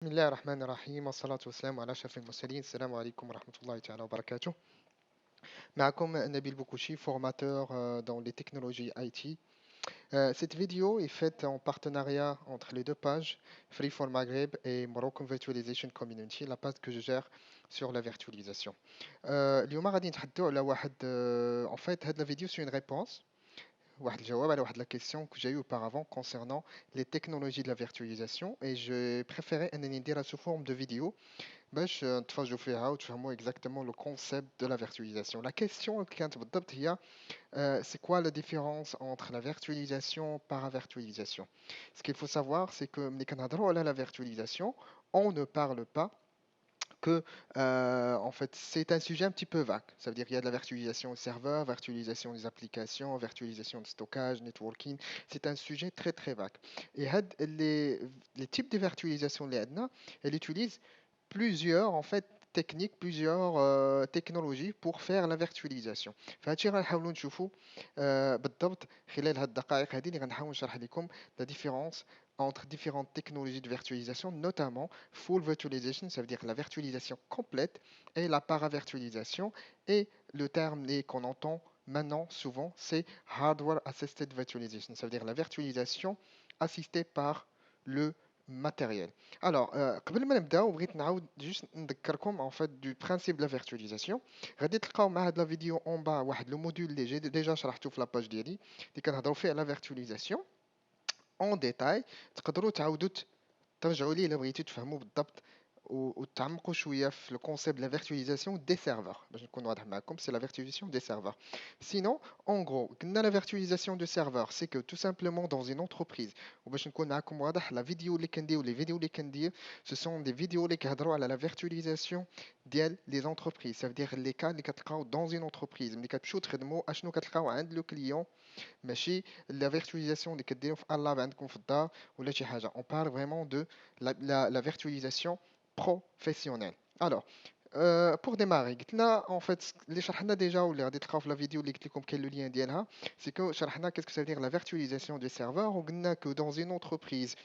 بسم الله الرحمن الرحيم والصلاة والسلام على أشرف المرسلين. السلام عليكم ورحمة الله تعالى وبركاته. معكم نبيل بوكوشي, formateur dans les technologies IT. Cette vidéo est faite en partenariat entre les deux pages, Freeform Maghreb et Moroccan Virtualization Community, la page que je gère sur la virtualisation. اليوم غادي نتحدثوا على واحد en fait هاد la vidéo c'est une réponse واحد الجواب على واحد la question que j'ai eu auparavant concernant les technologies de la virtualisation et j'ai préféré انني نديرها sous forme de vidéo باش نتفرجوا فيها وتفهموا exactement le concept de la virtualisation. La question كانت بالضبط هي c'est quoi la différence entre la virtualisation et paravirtualisation? Ce qu'il faut savoir, c'est que ملي كنهضروا على la virtualisation, on ne parle pas que en fait c'est un sujet un petit peu vague. Ça veut dire qu'il y a de la virtualisation au serveur, virtualisation des applications, virtualisation de stockage, networking. C'est un sujet très très vague. Et les types de virtualisation اللي عندنا, elles utilisent plusieurs en fait techniques, plusieurs technologies pour faire la virtualisation. فهادشي غنحاولوا نشوفوا بالضبط خلال هاد الدقائق هذه اللي غنحاول نشرح لكم la différence entre différentes technologies de virtualisation, notamment full virtualization, ça veut dire la virtualisation complète, et la paravirtualisation. Et le terme qu'on entend maintenant souvent, c'est hardware assisted virtualization, ça veut dire la virtualisation assistée par le matériel. Alors, قبل ما نبداو بغيت نعاود juste نذكركم en fait du principe de la virtualisation. غادي تلقاو مع هاد لا فيديو اون با واحد لو موديول اللي ديجا شرحته في لاباج ديالي اللي كنهضروا فيه على virtualisation اون ديتاي. تقدروا تعاودوا ترجعوا ليه الا بغيتوا تفهموا بالضبط وتعمقوا شويه في لو كونسيبت لا فيرتواليزاسيون دي سيرفور باش نكون واضح معكم. سي لا فيرتواليزاسيون des serveurs. Sinon, en gros, قلنا la virtualisation de serveurs, c'est que tout simplement dans une entreprise, وباش نكون معكم واضح, la vidéo اللي كندير les vidéos اللي كندير, ce sont des vidéos اللي كيهضروا على la virtualisation ديال les entreprises. Ça veut dire les cas اللي كتلقاو dans une entreprise ملي كتمشيو تخدموا اشنو كتلقاو عند لو كليون, ماشي لا فيرتواليزاسيون اللي كديروا في اللاب عندكم في الدار ولا شي حاجه. On parle vraiment de la virtualisation professionnelle. Alors, pour démarrer, قلت لنا en fait اللي شرحنا déjà واللي غادي تلقاو في la vidéo اللي قلت لكم كاين le lien ديالها, c'est que شرحنا qu'est-ce que ça veut dire la virtualisation des serveurs, وقلنا que dans une entreprise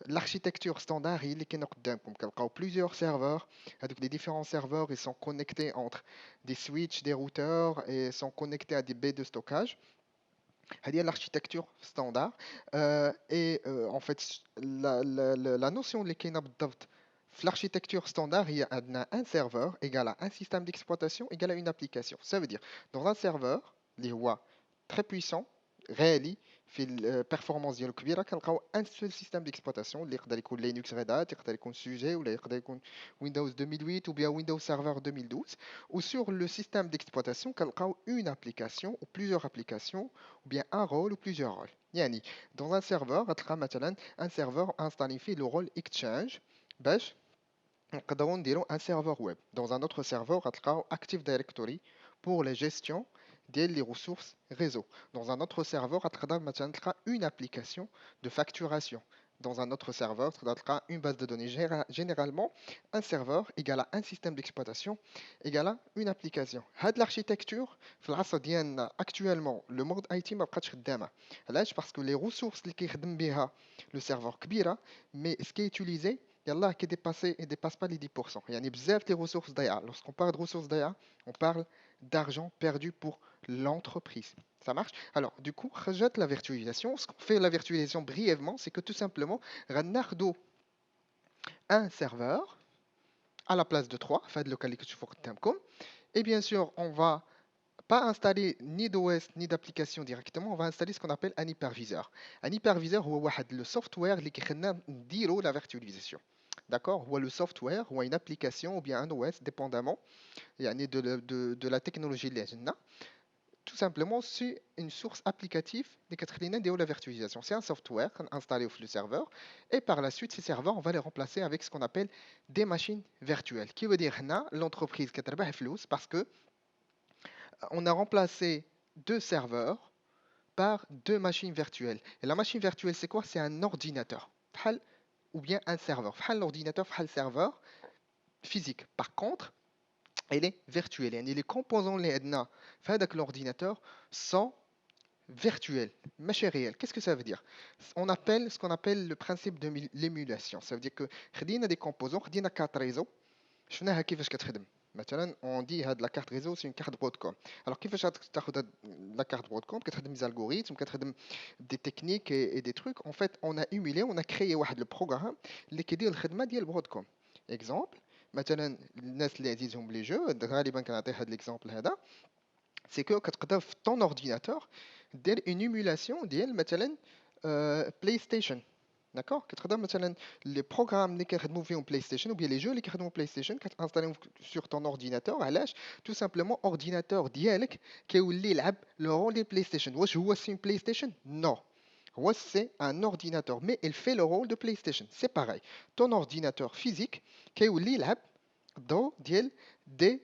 l'architecture standard هي اللي كاينه قدامكم. كنلقاو plusieurs serveurs. هذوك les différents serveurs ils sont connectés entre des switches, des routeurs et sont connectés à des baies de stockage. هذه هي l'architecture standard. Et en fait la notion اللي كاينه بالضبط في l'architecture standard هي عندنا un serveur égale à un système d'exploitation égale à une application. Ça veut dire dans un serveur اللي هو très puissant غالي في البرفورمانس ديالو كبيره, كنلقاو ان سول سيستم ديكسبلوطاسيون اللي يقدر يكون لينكس ريد هات, يقدر يكون سوجي, ولا يقدر يكون ويندوز 2008 ou bien Windows Server 2012. Ou sur le système d'exploitation كنلقاو une application ou plusieurs applications ou bien un rôle ou plusieurs rôles. يعني dans un serveur غتلقى مثلا un serveur installé فيه le rôle exchange باش نقدروا نديروا un serveur web. Dans un autre serveur غتلقاو Active Directory pour la gestion ديال les ressources réseau. Dans un autre serveur غتقدر مثلا تلقى une application de facturation. Dans un autre serveur تقدر تلقى une base de données. Généralement un serveur égale à un système d'exploitation égale à une application. هاد l'architecture في العصر ديالنا actuellement le monde IT ما بقاتش خدامه. علاش؟ parce que les ressources اللي كيخدم بها le serveur كبيره, mais ce qui est utilisé يلاه qui dépasse pas les 10%. يعني بزاف les ressources ضايعه. Lorsqu'on parle de ressources ضايعه, on parle d'argent perdu pour l'entreprise. Ça marche? Alors, du coup, rejette la virtualisation. Ce qu'on fait la virtualisation brièvement, c'est que tout simplement, غناخدو un serveur à la place de 3, fait local et bien sûr, on va pas installer ni d'OS ni d'application directement, on va installer ce qu'on appelle un hyperviseur. Un hyperviseur, c'est le software qui fait la virtualisation. D'accord? Ou le software, ou une application, ou bien un OS, dépendamment de la technologie اللي عندنا. Tout simplement, c'est une source applicative de la virtualisation. C'est un software installé sur le serveur, et par la suite, ces serveurs, on va les remplacer avec ce qu'on appelle des machines virtuelles. Qui veut dire que l'entreprise qui a flous parce que on a remplacé deux serveurs par deux machines virtuelles. Et la machine virtuelle, c'est quoi? C'est un ordinateur ou bien un serveur. L'ordinateur, le serveur physique. Par contre, elle est virtuelle. Et les composants les l'ordinateur sont virtuel, ماشي réel. Qu'est-ce que ça veut dire? On appelle ce qu'on appelle le principe de l'émulation. Ça veut dire que خدينا des composants, خدينا carte réseau, شفناها كيفاش كتخدم. مثلا on dit هاد la carte réseau c'est une carte Broadcom. Alors كيفاش تاخذ هاد la carte Broadcom كتخدم des algorithmes, كتخدم des techniques et des trucs. En fait, on a émulé, on a créé واحد le programme اللي كيدير الخدمه ديال Broadcom. Exemple, مثلا الناس اللي عزيزهم لي جو غالبا كنعطي هاد l'exemple هذا. C'est que كتقدر في ton ordinateur دير une émulation ديال مثلا PlayStation. D'accord? كتقدر مثلا les programmes اللي كيخدموا فيهم PlayStation ou bien les jeux اللي كيخدموا PlayStation كتانستاليهم sur ton ordinateur. علاش؟ tout simplement ordinateur ديالك كيولي يلعب le rôle des PlayStation. واش هو c'est une PlayStation? Non. هو c'est un ordinateur mais il fait le rôle de PlayStation. C'est pareil. Ton ordinateur physique كيولي يلعب الضوء ديال des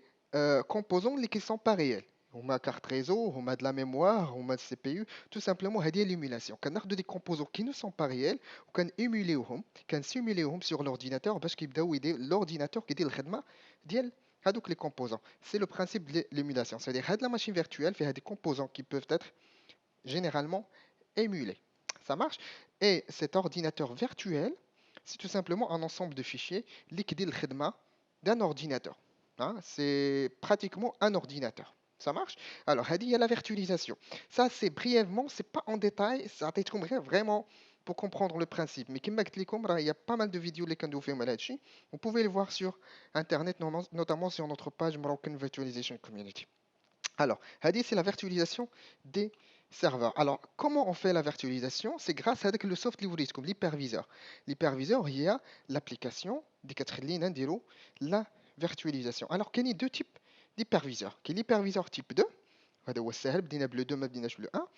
composants اللي qui sont pas réels. هما carte réseau, هما de la mémoire, هما de CPU, tout simplement هذه l'émulation. كناخذوا des composants qui ne sont pas réels وكنيموليوهم كنسيموليوهم sur l'ordinateur باش كيبداو l'ordinateur كيدير الخدمه ديال هذوك les composants. C'est le principe de l'émulation. C'est-à-dire هاد la machine virtuelle فيها des composants qui peuvent être généralement émulés. Ça marche? Et cet ordinateur virtuel, c'est tout simplement un ensemble de fichiers اللي كيدير الخدمه d'un ordinateur. Hein, c'est pratiquement un ordinateur. Ça marche? Alors, il y a la virtualisation. Ça, c'est brièvement, c'est pas en détail, ça a été vraiment pour comprendre le principe. Mais comme il y a pas mal de vidéos les qu'on fait là-dessus. Vous pouvez les voir sur Internet, notamment sur notre page Moroccan Virtualization Community. Alors, Hadi, c'est la virtualisation des serveurs. Alors, comment on fait la virtualisation? C'est grâce à le soft library, comme l'hyperviseur. L'hyperviseur, il y a l'application des 4 lignes, la virtualisation. Alors, il y a deux types d'hyperviseurs. L'hyperviseur type 2, هذا هو السهل بدينا بلو 2 ما بديناش بلو 1.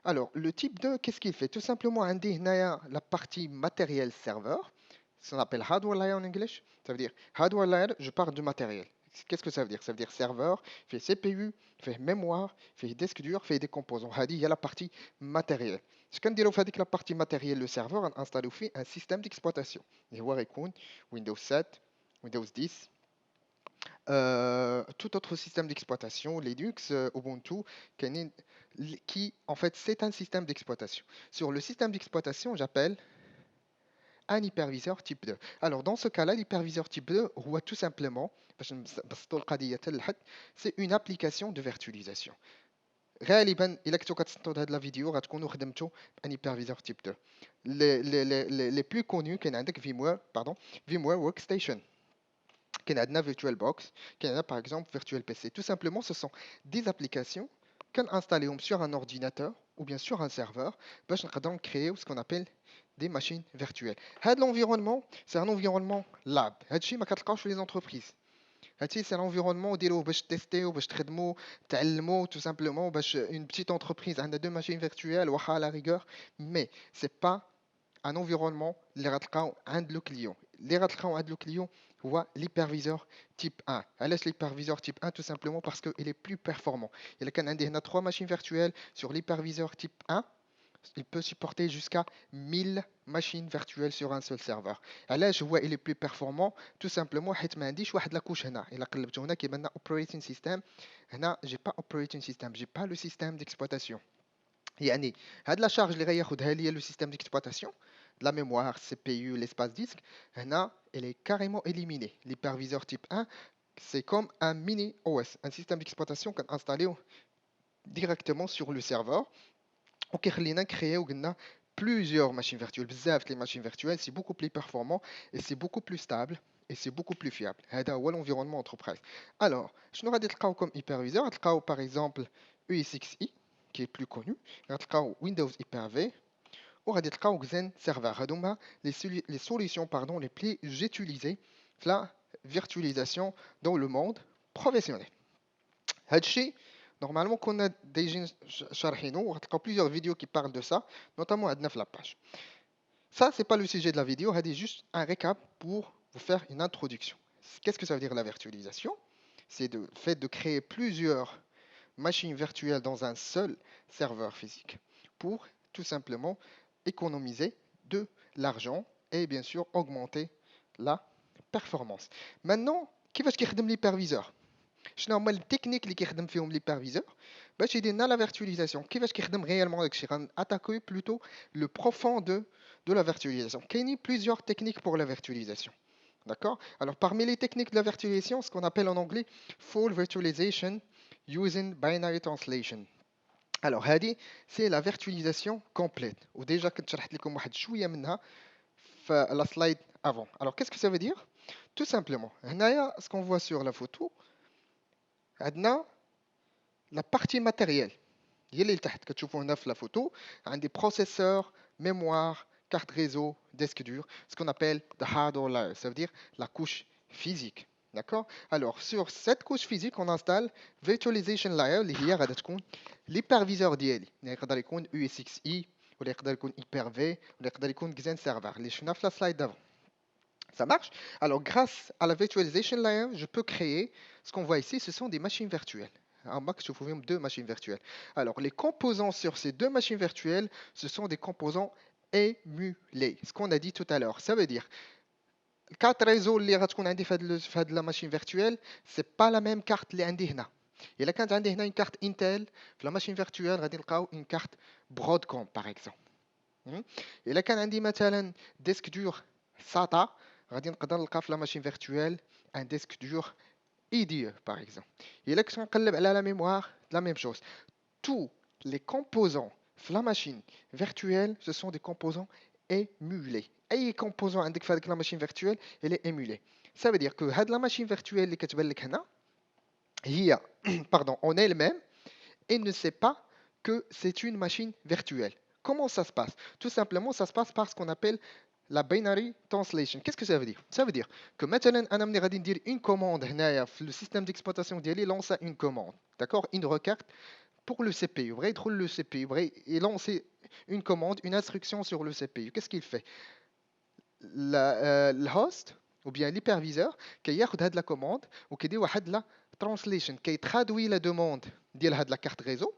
Alors, le type 2, qu'est-ce qu'il fait? Tout simplement, la partie matériel serveur, ce qu'on appelle hardware layer en anglais. Ça veut dire hardware layer, je parle du matériel. Qu'est-ce que ça veut dire? Ça veut dire serveur, fait CPU, fait mémoire, fait disque dur, fait des composants. Il y a la partie matérielle. Ce qu'on dit la partie matérielle, le serveur a installé un système d'exploitation. Il y a Windows 7, Windows 10, tout autre système d'exploitation, Linux, Ubuntu, qui en fait c'est un système d'exploitation. Sur le système d'exploitation, j'appelle un hyperviseur type 2. Alors dans ce cas-là, l'hyperviseur type 2, tout simplement, c'est une application de virtualisation. غالبا الا كنتو كتسطوا هاد لا فيديو غتكونوا خدمتوا بان hyperviseur type 2. Les plus connus كاين عندك VMware Workstation. كاين عندنا VirtualBox, كاين عندنا par exemple VirtualPC. Tout simplement, ce sont des applications qu'on installe sur un ordinateur ou bien sur un serveur باش نقدروا créer ce qu'on appelle des machines virtuelles. هذا l'environnement, c'est un environnement lab. هادشي ما كتلقاوش في les entreprises. هادشي c'est un environnement ديروه باش تيستيو باش تخدموا تعلموا tout simplement باش une petite entreprise عندها deux machines virtuelles واخا à la rigueur, mais c'est pas un environnement اللي غتلقاو عند لو كليون. اللي غتلقاو عند لو كليون هو l'hyperviseur type 1. علاش l'hyperviseur type 1? Tout simplement parce qu'il est plus performant. Il كان عندي هنا 3 machines virtuelles sur l'hyperviseur type 1. Il peut supporter jusqu'à 1000 machines virtuelles sur un seul serveur. علاش هو il est plus performant? Tout simplement حيت ما عنديش واحد لاكوش هنا. الا قلبتو هنا كيبان لنا operating system. هنا j'ai pas operating system, j'ai pas le système d'exploitation. يعني هاد لا شارج اللي غياخدها ليا لو سيستيم ديكسبلويتاسيون la mémoire, CPU, l'espace disque, هنا elle est carrément éliminée. L'hyperviseur type 1, c'est comme un mini OS, un système d'exploitation qu'on installe directement sur le serveur. وكيخلينا créer plusieurs machines virtuelles. بزاف les machines virtuelles, c'est beaucoup plus performant et c'est beaucoup plus stable et c'est beaucoup plus fiable. هذا هو l'environnement entreprise. Alors, شنو غادي تلقاو comme hyperviseur? غتلقاو par exemple ESXi qui est plus connu, غتلقاو Windows Hyper-V وغادي تلقاو Xen Server. هادو هما les solutions les plus utilisées في la virtualisation dans le monde professionnel. هادشي normalement qu'on a déjà شارحينو وغتلقاو plusieurs vidéos qui parlent de ça, notamment عندنا في la page. Ça, c'est pas le sujet de la vidéo, c'est juste un récap pour vous faire une introduction. Qu'est-ce que ça veut dire la virtualisation? C'est le fait de créer plusieurs machines virtuelles dans un seul serveur physique pour tout simplement économiser de l'argent et bien sûr augmenter la performance. Maintenant, كيفاش كيخدم l'hyperviseur? شنو هما التكنيك اللي كيخدم فيهم l'hyperviseur باش يدير la virtualisation كيفاش كيخدم réellement داكشي غنattaquer plutôt le profond de la virtualisation كاينين plusieurs techniques pour la virtualisation. D'accord? Alors, parmi les techniques de la virtualisation, ce qu'on appelle en anglais full virtualization using binary translation. Alors, هذه c'est la virtualisation complète. Ou déjà كنت شرحت لكم واحد شوية منها في la slide avant. Alors, qu'est-ce que ça veut dire? Tout simplement, هنايا ce qu'on voit sur la photo, عندنا la partie matérielle. هي اللي لتحت كتشوفوا هنا في la photo, عندي processeur, mémoire, carte réseau, disque dur, ce qu'on appelle the hardware layer, ça veut dire la couche physique. D'accord? Alors, sur cette couche physique, on installe virtualization layer اللي هي غادا تكون l'hyperviseur ديالي اللي يقدر يكون USXi ولا يقدر يكون Hyper-V ولا يقدر يكون Xen Server اللي شفنا في la slide d'avant. Ça marche? Alors, grâce à la virtualization layer, je peux créer ce qu'on voit ici, ce sont des machines virtuelles. En max, je vous deux machines virtuelles. Alors, les composants sur ces deux machines virtuelles, ce sont des composants émulés. Ce qu'on a dit tout à l'heure. Ça veut dire, carte réseau اللي غتكون عندي في هاد la machine virtuelle, c'est pas la même carte اللي عندي هنا. إلا كانت عندي هنا une carte Intel, في la machine virtuelle غادي نلقاو une carte Broadcom par exemple. إلا كان عندي مثلا disque dur SATA, غادي نقدر نلقى في la machine virtuelle un disque dur IDE par exemple. إلا كنت نقلب على la mémoire, la même chose. Tous les composants de la machine virtuelle, ce sont des composants émulés. أي composant عندك في هذيك la machine virtuelle, elle est émulée. Ça veut dire que هاد la machine virtuelle اللي كتبان لك هنا هي pardon, en elle-même, elle ne sait pas que c'est une machine virtuelle. Comment ça se passe? Tout simplement, ça se passe par ce qu'on appelle la binary translation. Qu'est-ce que ça veut dire? Ça veut dire que maintenant, أنا ملي غادي ندير une commande هنايا في le système d'exploitation ديالي lance une commande, d'accord? Une requête pour le CPU. Il يدخل le CPU, il lance une commande, une instruction sur le CPU. Qu'est-ce qu'il fait? Le host ou bien l'hyperviseur كياخد هاد la commande وكيدير واحد la translation كيترادوي la demande ديال هاد la carte réseau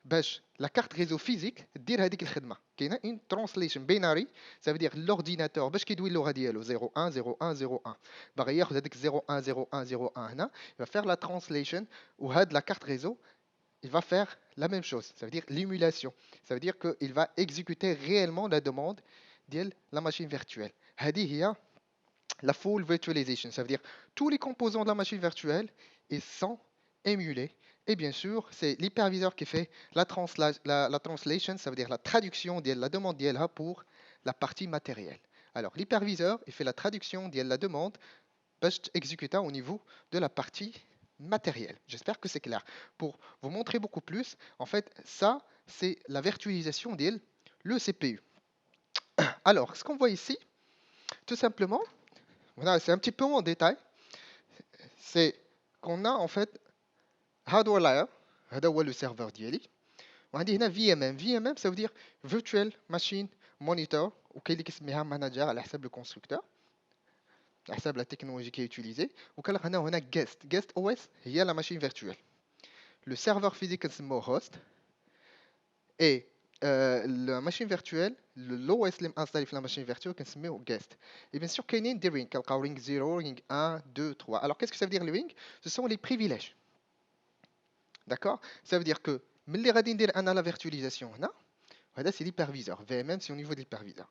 باش la carte réseau physique دير هذيك الخدمه. كاينه une translation binary, ça veut dire l'ordinateur باش كيدوي اللغه ديالو 01 01 01 باغي ياخد هذيك 01 01 01 هنا, il va faire la translation وهاد la carte réseau il va faire la même chose, ça veut dire l'émulation. Ça veut dire qu'il va exécuter réellement la demande de la machine virtuelle. هذه هي la full virtualization, ça veut dire tous les composants de la machine virtuelle ils sont émulés. Et bien sûr, c'est l'hyperviseur qui fait la translation, ça veut dire la traduction de la demande ديالها pour la partie matérielle. Alors, l'hyperviseur, il fait la traduction de la demande باش exécuter au niveau de la partie matérielle. J'espère que c'est clair. Pour vous montrer beaucoup plus, en fait, ça, c'est la virtualisation de le CPU. Alors, ce qu'on voit ici, tout simplement, voilà, c'est un petit peu en détail, c'est qu'on a en fait hardware layer, هذا هو le serveur ديالي, وعندي هنا VMM. VMM, ça veut dire Virtual Machine Monitor, وكاين اللي كيسميها manager على حسب le constructeur. À حسب la technologie qui est utilisée. وكان هنا guest OS هي la machine virtuelle. Le serveur physique كنسموه host et la machine virtuelle l'OS اللي installé في la machine virtuelle كنسميوه guest. Et bien sûr كاينين des rings كنلقاو ring 0 ring 1 2 3. Alors qu'est-ce que ça veut dire les rings? Ce sont les privilèges. D'accord? Ça veut dire que ملي غادي ندير انا la virtualisation هنا, وهذا c'est l'hyperviseur. VMM c'est au niveau de l'hyperviseur.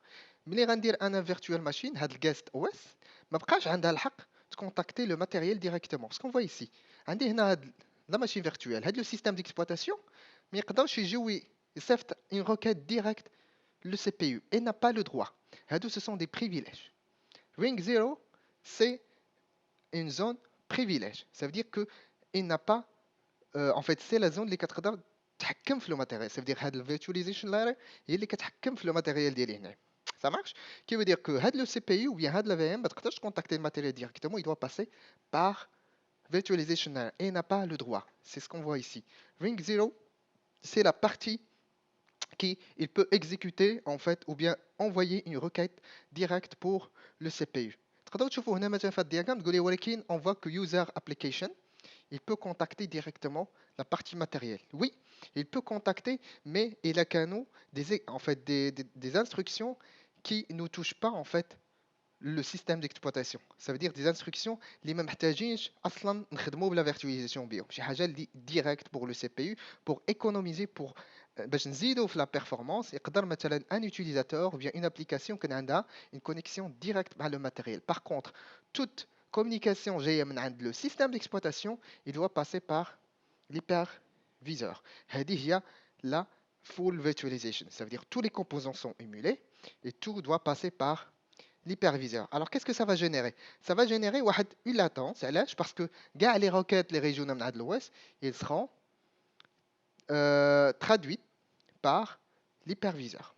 ملي غندير انا virtual machine هاد الجاست او اس ما بقاش عندها الحق تكونتاكتي لو ماتيريال ديريكتومون. سكون فوا ايسي عندي هنا هاد لا ماشين فيرتوال, هاد لو سيستيم ديكسبلوطاسيون ما يقدرش يجيو يصيفط une requête directe le CPU et n'a pas le droit. هادو ce sont des privilèges. Ring 0 c'est une zone privilège. Ça veut dire que il n'a pas en fait c'est la zone اللي كتقدر تحكم في لو ماتيريال. Ça veut dire هاد الفيرتواليزيشن لاير هي اللي كتحكم في لو ماتيريال ديالي هنا. Ça marche? Qui veut dire que had le CPU ou bien had la VM, tu peux contacter le matériel directement, il doit passer par virtualization layer et n'a pas le droit. C'est ce qu'on voit ici. Ring 0, c'est la partie qui il peut exécuter en fait ou bien envoyer une requête directe pour le CPU. تقدروا تشوفوا هنا مثلا في الدياغرام تقول لي ولكن on voit que user application il peut contacter directement la partie matérielle. Oui, il peut contacter, mais il a qu'à nous des, en fait, des instructions qui ne touchent pas en fait le système d'exploitation. Ça veut dire des instructions اللي ما محتاجينش اصلا نخدموا بلا virtualisation بيهم. شي حاجه اللي direct pour le CPU pour économiser pour باش نزيدوا في la performance. يقدر مثلا un utilisateur ou bien une application كان عندها une connexion directe مع le matériel. Par contre, toute communication جايه من عند le système d'exploitation, il doit passer par l'hyperviseur. هذه هي la full virtualization. Ça veut dire tous les composants sont émulés et tout doit passer par l'hyperviseur. Alors, qu'est-ce que ça va générer? Ça va générer une latence, parce que les requêtes, les régions de l'OS, ils seront traduites par l'hyperviseur.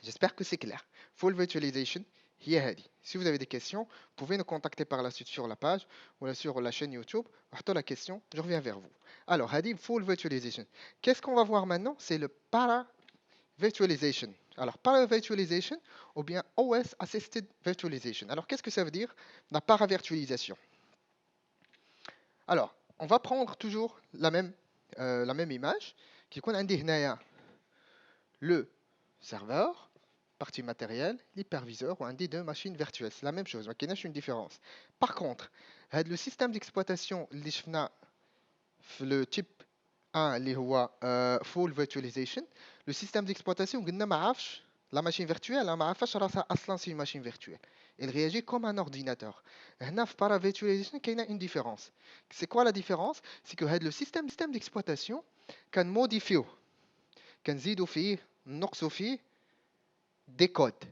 J'espère que c'est clair. Full virtualization, هي هذه. Si vous avez des questions, vous pouvez nous contacter par la suite sur la page ou sur la chaîne YouTube. Après la question, je reviens vers vous. Alors, هذه full virtualization. Qu'est-ce qu'on va voir maintenant? C'est le para-virtualization. Alors, para-virtualization ou bien OS Assisted Virtualization. Alors, qu'est-ce que ça veut dire, la para-virtualisation? Alors, on va prendre toujours la même image qui contient le serveur, partie matérielle, l'hyperviseur ou un des deux machines virtuelles. C'est la même chose, il n'y a une différence. Par contre, le système d'exploitation, le type 1 اللي هو full virtualization, le système d'exploitation قلنا ما عرفش la machine virtuelle ما عرفش راسها اصلا c'est une machine virtuelle. Il réagit comme un ordinateur. هنا في para virtualization كاينه une différence. C'est quoi la différence? C'est que le système d'exploitation كان موديفيو كنزيدوا فيه نقصوا فيه des codes.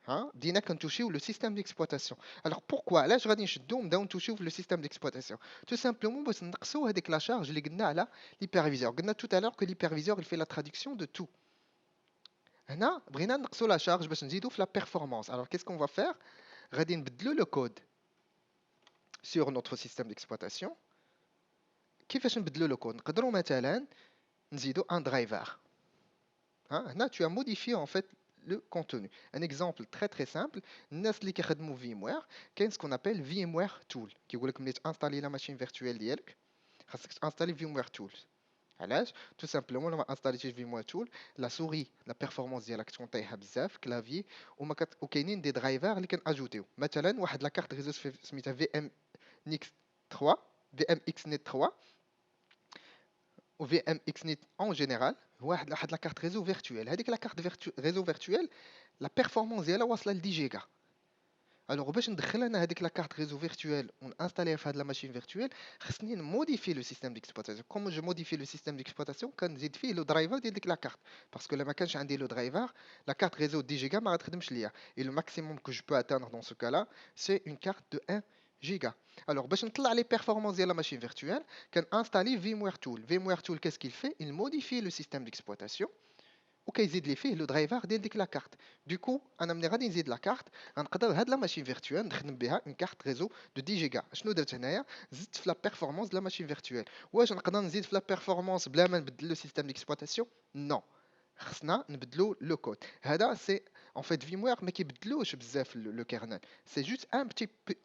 Hein, بدينا كنتوشيو le système d'exploitation. Alors pourquoi علاش غادي نشدو نبداو نتوشيو في le système d'exploitation? Tout simplement باش نقصوا هذيك la charge اللي قلنا على l'hyperviseur. قلنا tout à l'heure que l'hyperviseur il fait la traduction de tout. هنا بغينا نقصوا la charge باش نزيدو في la performance. Alors qu'est-ce qu'on va faire? غادي نبدلو le code sur notre système d'exploitation. كيفاش نبدلو le code? نقدروا مثلا نزيدو un driver. Hein, هنا tu as modifié en fait le contenu. Un exemple très très simple, الناس اللي كيخدموا VMware كاين ce qu'on appelle VMware Tool كيقول لك ملي تانستالي لا ماشين فيرتوال ديالك خاصك تانستالي VMware Tool. علاش؟ tout simplement لما انستاليتيش VMware Tool لا سوري لا بيرفورمانس ديالك تكون طايحه بزاف كلافي وكاينين دي درايفر اللي كناجوتيو مثلا واحد لا كارت ريزو سميتها VMX 3 VMXNet 3 ou VMXNet en général واحد la carte réseau virtuelle. هذيك la carte réseau virtuelle la performance ديالها واصله ل 10 جيجا. alors باش ندخل انا هذيك la carte réseau virtuelle ونانستاليها في هاد la machine virtuelle خصني نموديفي le système d'exploitation. comment je modifie le système d'exploitation كنزيد فيه le driver ديال ديك la carte parce que لما كانش عندي le driver la carte réseau 10 جيجا ما غتخدمش ليا et le maximum que je peux atteindre dans ce cas là c'est une carte de 1 giga. Alors, باش نطلع les performances ديال la machine virtuelle, كان installer VMware Tool. VMware Tool, qu'est-ce qu'il fait? Il modifie le système d'exploitation وكيزيد لي فيه le driver ديال ديك la carte. Du coup, انا ملي غادي نزيد la carte, غنقدر هاد la machine virtuelle نخدم بها une carte réseau de 10 جيجا. شنو درت هنايا؟ زدت في la performance de la machine virtuelle. واش نقدر نزيد في la performance بلا ما نبدل le système d'exploitation? Non. خصنا نبدلو لو كود. هذا سي en fait VMware ما كيبدلوش بزاف لو كيرنل. C'est juste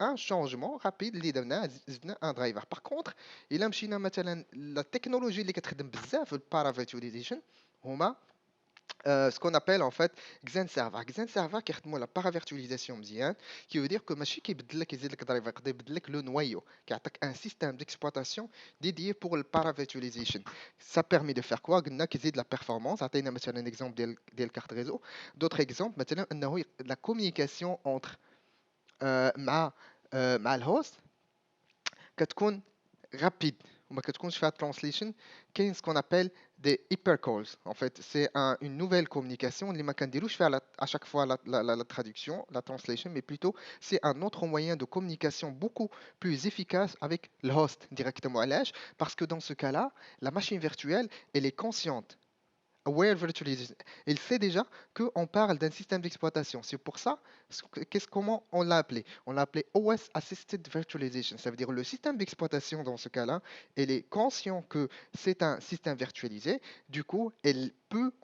un changement rapide اللي درناه زدنا ان درايفر. par contre الا مشينا مثلا لا تكنولوجي اللي كتخدم بزاف في البارا فيرتواليزيشن هما ce qu'on appelle en fait Xen Server. Xen Server كيخدموا la paravirtualisation مزيان qui veut dire que ماشي كيبدل لك يزيد لك درايفر يقدر يبدل لك لو نوايو كيعطيك un système d'exploitation dédié pour le paravirtualization. Ça permet de faire quoi قلنا كيزيد la performance. عطينا مثلا un exemple ديال carte réseau. d'autres exemples مثلا انه la communication entre مع الهوست كتكون rapide وما كتكونش فيها translation. كاين ce qu'on appelle des hypercalls. En fait, c'est une nouvelle communication اللي ما كنديروش فيها à chaque fois la traduction, la translation, mais plutôt c'est un autre moyen de communication beaucoup plus efficace avec le host directement. علاش؟ Parce que dans ce cas-là, la machine virtuelle, elle est consciente. Aware Virtualization. Il sait déjà qu'on parle d'un système d'exploitation. C'est pour ça, comment on l'a appelé? On l'a appelé OS Assisted Virtualization. Ça veut dire le système d'exploitation dans ce cas-là, il est conscient que c'est un système virtualisé. Du coup,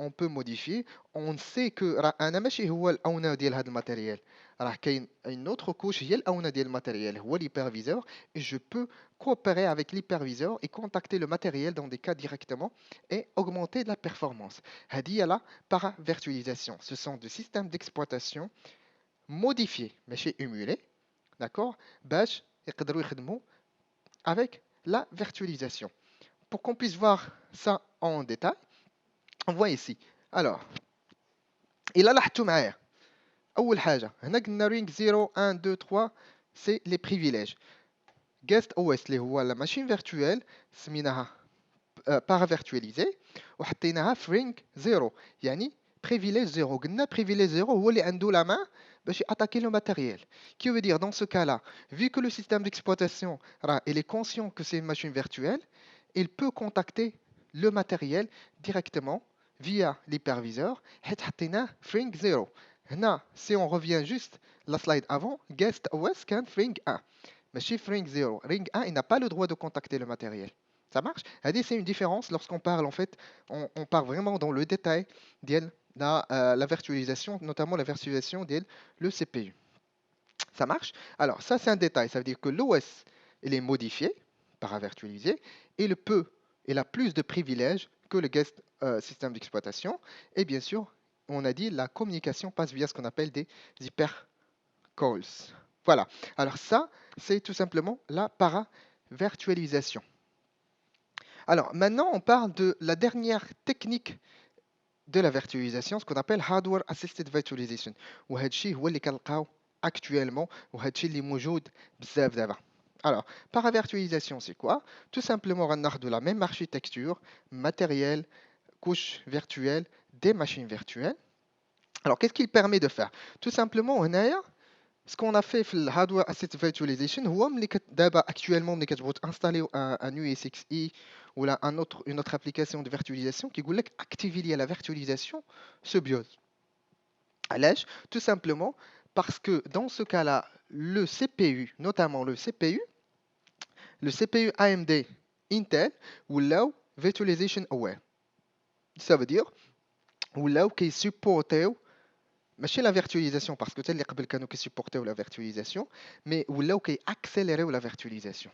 on peut modifier. On sait que أنا ماشي هو الأونر ديال هذا الماتيريال. راه كاين une autre couche هي الأونر ديال الماتيريال هو l'hyperviseur et je peux coopérer avec l'hyperviseur et contacter le matériel dans des cas directement et augmenter la performance. هذه هي la paravirtualisation. Ce sont des systèmes d'exploitation modifier ماشي émuler, d'accord, باش يقدروا يخدموا avec la virtualisation. Pour qu'on puisse voir ça en détail, on voit ici. Alors, إلا لاحظتوا معايا أول حاجة هنا قلنا ring 0 1 2 3 c'est les privilèges. guest OS اللي هو la machine virtuelle سميناها paravirtualisée وحطيناها في ring 0 يعني privilège 0. قلنا privilège 0 هو اللي عنده la main باش attaquer le matériel. Qui veut dire dans ce cas-là, vu que le système d'exploitation il est conscient que c'est une machine virtuelle, il peut contacter le matériel directement via l'hyperviseur. حيت حطيناه في ring 0. هنا si on revient juste la slide avant, guest OS كان في ring 1 ماشي في ring 0. ring 1 il n'a pas le droit de contacter le matériel. Ça marche? C'est une différence lorsqu'on parle en fait, on part vraiment dans le détail de la virtualisation, notamment la virtualisation de le CPU. Ça marche? Alors ça c'est un détail, ça veut dire que l'OS il est modifié, paravirtualisé, et il a plus de privilèges que le guest système d'exploitation. Et bien sûr, on a dit la communication passe via ce qu'on appelle des hypercalls. Voilà. Alors ça, c'est tout simplement la paravirtualisation. Alors maintenant, on parle de la dernière technique de la virtualisation, ce qu'on appelle hardware assisted virtualization. وهذا الشيء هو اللي كنلقاو actuellement وهذا الشيء اللي موجود بزاف دابا. Alors, paravirtualisation, c'est quoi? Tout simplement, on a de la même architecture, matériel, couche virtuelle, des machines virtuelles. Alors, qu'est-ce qu'il permet de faire? Tout simplement, on a ce qu'on a fait في الهاردوير اسيت فيرتواليزيشن هو ملي دابا اكطوالمون ملي كتبغوا تانستاليو ان يو اس اكس اي ولا une autre application de virtualisation كيقول لك activez لي la virtualisation ce BIOS. علاش؟ Tout simplement parce que dans ce cas-là, le CPU, notamment le CPU AMD Intel ولاو virtualization aware. Ça veut dire ولاو كيسupportيو ماشي la virtualisation parce que حتى اللي قبل كانوا كيسيبورتيو la virtualisation mais ولاو كيأكسيليريو la virtualisation.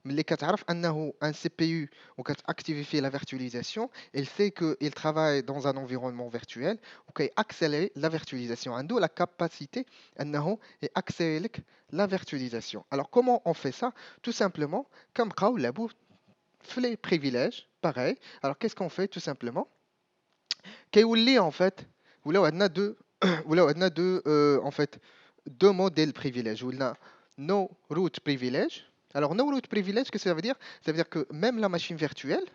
ملي كتعرف انه un CPU وكتاكتيفي فيه la virtualisation, il sait que il travaille dans un environnement virtuel وكيأكسيليري la virtualisation. عنده la capacité انه يأكسيليري لك la virtualisation. Alors comment on fait ça? Tout simplement كنبقاو نلعبوا في les privilèges pareil. Alors qu'est-ce qu'on fait tout simplement? كيولي en fait ولاو عندنا en fait, deux modèles privilèges. On a no root privilège. Alors, no root privilège, qu'est-ce que ça veut dire? Ça veut dire que même la machine virtuelle,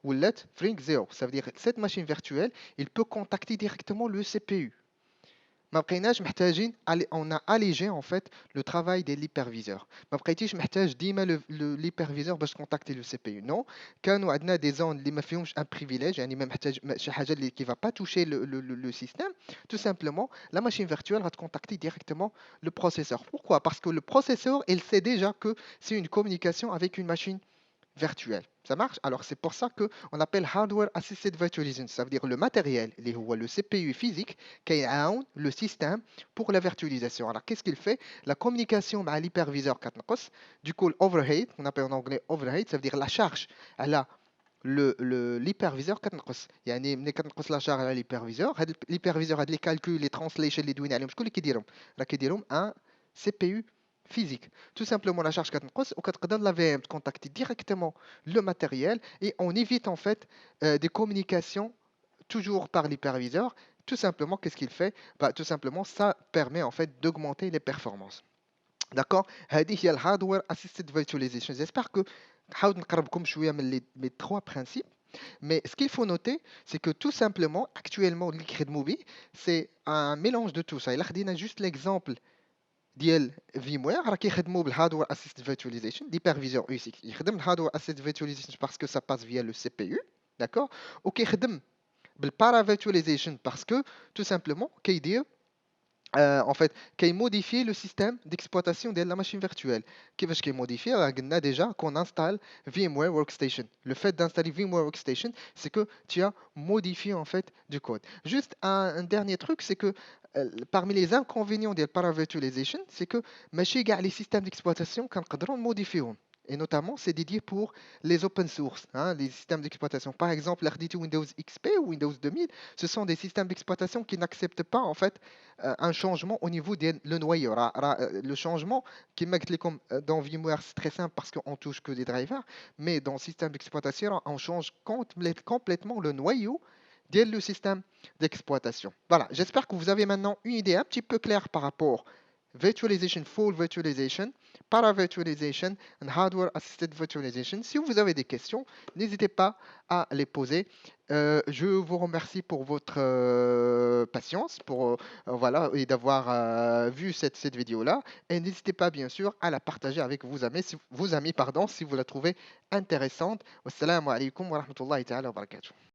ou let ring 0. Ça veut dire que cette machine virtuelle, il peut contacter directement le CPU. ما بقيناش محتاجين on a allégé en fait le travail de l'hyperviseur. ما بقيتيش محتاج ديما l'hyperviseur باش contacter le CPU. Non, كانوا عندنا des zones اللي ما فيهمش un privilège, يعني ما محتاج شي حاجه اللي qui va pas toucher le système. Tout simplement, la machine virtuelle va contacter directement le processeur. Pourquoi? Parce que le processeur, il sait déjà que c'est une communication avec une machine virtuelle. Ça marche? Alors c'est pour ça qu'on appelle Hardware Assisted Virtualization. Ça veut dire le matériel, le CPU physique, qui a le système pour la virtualisation. Alors qu'est-ce qu'il fait? La communication avec l'hyperviseur, du coup l'overhead, on appelle en anglais overhead, ça veut dire la charge. Elle a l'hyperviseur يعني ملي كتنقص لا شارج على l'hyperviseur, هذا l'hyperviseur هاد les calculs, les translations اللي دوينا عليهم شكون اللي كيديرهم؟ راه كيديرهم un CPU physique. Tout simplement, la charge de la VM contacter directement le matériel et on évite en fait des communications toujours par l'hyperviseur. Tout simplement, qu'est-ce qu'il fait? Bah, tout simplement, ça permet en fait d'augmenter les performances. D'accord? هذه هي hardware assisted virtualization. J'espère que نحاول نقربكم شوية من les trois principes. Mais ce qu'il faut noter, c'est que tout simplement, actuellement, Liquid Movie, c'est un mélange de tout ça. Il a juste l'exemple ديال VMware راه كيخدموا بالهاردوير اسيست فيرتواليزيشن l'hyperviseur U6 يخدم الهاردوير اسيست فيرتواليزيشن باسكو ça passe via le CPU, d'accord, وكيخدم بالبارا فيرتواليزيشن باسكو tout simplement كيدير en fait كيموديفي le système d'exploitation de la machine virtuelle. كيفاش كيموديفي؟ راه قلنا déjà qu'on installe VMware Workstation. Le fait d'installer VMware Workstation, c'est que tu as modifié en fait du code. Juste un dernier truc, c'est que parmi les inconvénients de la paravirtualization, c'est que ماشي كاع les systèmes d'exploitation كنقدروا نموديفيوهم. Et notamment, c'est dédié pour les open source, hein, les systèmes d'exploitation. Par exemple, l'RDT Windows XP ou Windows 2000, ce sont des systèmes d'exploitation qui n'acceptent pas en fait un changement au niveau le noyau. Le changement qui met comme dans VMware, c'est très simple parce qu'on touche que des drivers, mais dans le système d'exploitation, on change complètement le noyau le système d'exploitation. Voilà, j'espère que vous avez maintenant une idée un petit peu claire par rapport virtualization, full virtualization, para-virtualization and hardware-assisted virtualization. Si vous avez des questions, n'hésitez pas à les poser. Je vous remercie pour votre patience voilà, et d'avoir vu cette vidéo-là. Et n'hésitez pas, bien sûr, à la partager avec vos amis, pardon, si vous la trouvez intéressante. Wassalamu alaikum wa rahmatullahi ta'ala wa barakatuh.